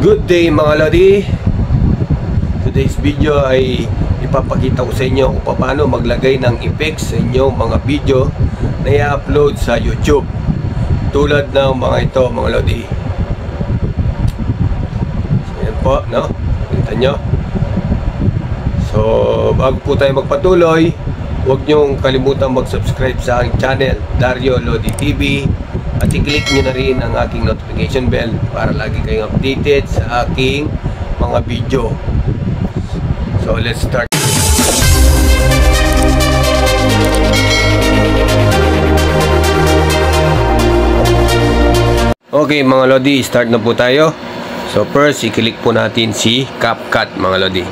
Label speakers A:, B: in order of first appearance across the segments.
A: Good day mga Lodi. Today's video ay ipapakita ko sa inyo kung paano maglagay ng effects sa inyong mga video na i-upload sa YouTube. Tulad ng mga ito mga Lodi. So yan po, no? Kita nyo. So bago po tayo magpatuloy, huwag nyong kalimutan mag-subscribe sa aking channel, Dario Lodi TV. At i-click nyo na rin ang aking notification bell para lagi kayong updated sa aking mga video. So let's start. Okay mga Lodi, start na po tayo. So first, i-click po natin si CapCut mga Lodi.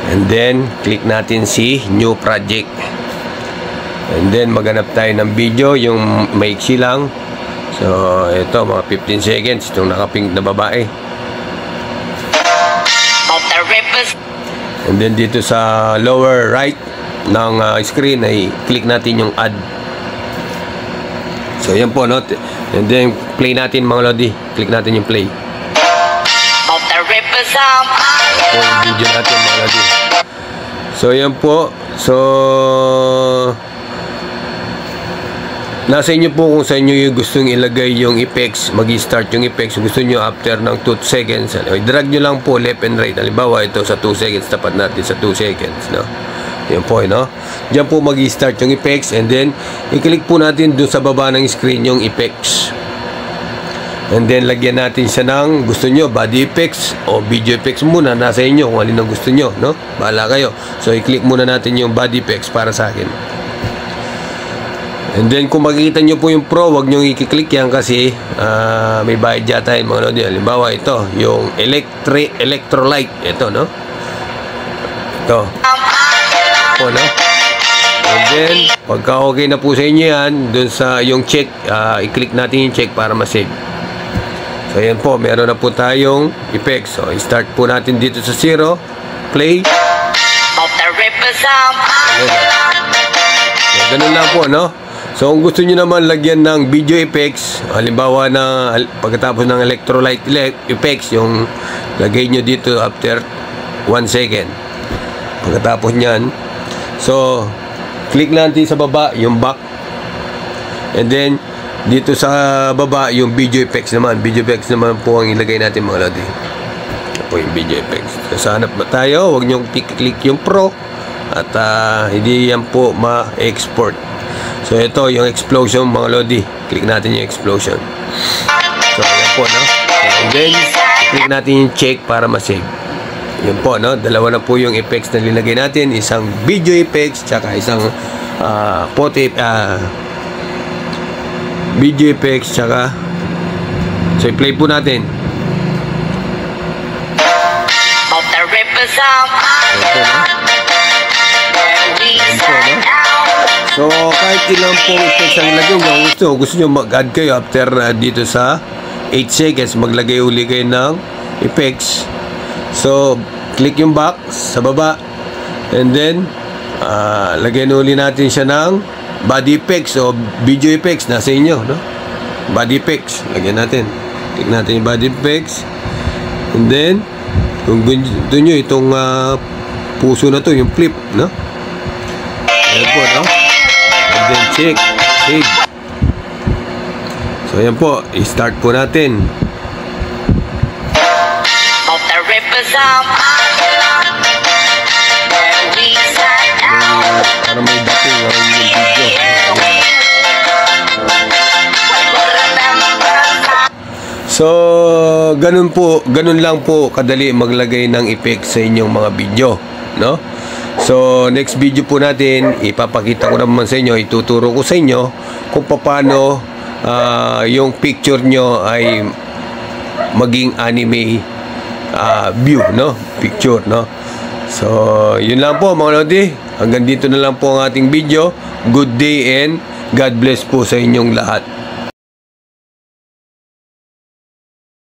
A: And then, click natin si New Project. And then maghanap tayo ng video, yung maiksi lang. So ito mga 15 seconds itong nakapink na babae. And then dito sa lower right ng screen ay click natin yung add. So yan po, no? And then play natin mga Lodi. Click natin yung play. So yung video natin mga Lodi. So yan po. So nasa inyo po kung sa inyo yung gustong ilagay yung effects, mag-start yung effects. Gusto nyo after ng 2 seconds, drag nyo lang po left and right. Halimbawa ito sa 2 seconds, tapat natin sa 2 seconds, no? Yan po, no? Diyan po mag-start yung effects. And then i-click po natin doon sa baba ng screen yung effects. And then lagyan natin siya ng gusto nyo, body effects o video effects muna. Nasa inyo kung alin ang gusto nyo, no? Bahala kayo. So i-click muna natin yung body effects para sa akin. And then kung makikita nyo po yung pro, wag nyo i-click yan kasi may bayad yata yung mga Lodi. Halimbawa ito, yung electrolyte. Ito, no? Ito. Ito, no? And then, pagka okay na po sa inyo yan, dun sa yung check, i-click natin yung check para ma-save. So, yan po. Meron na po tayong effects. So, i-start po natin dito sa 0. Play. So, ganun lang po, no? So kung gusto nyo naman lagyan ng video effects, halimbawa na pagkatapos ng electrolyte effects, yung lagay nyo dito after 1 second. Pagkatapos nyan, so click natin sa baba yung back. And then dito sa baba yung video effects naman. Video effects naman po ang ilagay natin mga Lodi. Ito po yung video effects. So hanap na tayo, huwag nyo click yung pro at hindi yan po ma-export. So ito yung explosion mga Lodi. Click natin yung explosion. So ayan po, no? And then click natin yung check para ma-save. Yan po, no? Dalawa na po yung effects na linagay natin. Isang video effects tsaka isang video effects tsaka. So i-play po natin. So kahit ilang pong effects ang ilagay nyo, gusto nyo mag-add kayo after dito sa 8 seconds, maglagay uli kayo ng effects. So click yung back sa baba. And then lagyan uli natin siya ng body effects o video effects. Nasa inyo, no? Body effects, lagyan natin. Click natin yung body effects. And then kung gusto nyo itong puso na to, yung flip, no? Ayan po, no? And then check, save. So ayan po, i-start po natin. Para may dating yung video. So ganun lang po kadali maglagay ng effect sa inyong mga video, no? So next video po natin, ipapakita ko naman sa inyo, ituturo ko sa inyo kung paano yung picture nyo ay maging anime view, no? Picture, no? So yun lang po mga Lodi. Hanggang dito na lang po ang ating video. Good day and God bless po sa inyong lahat.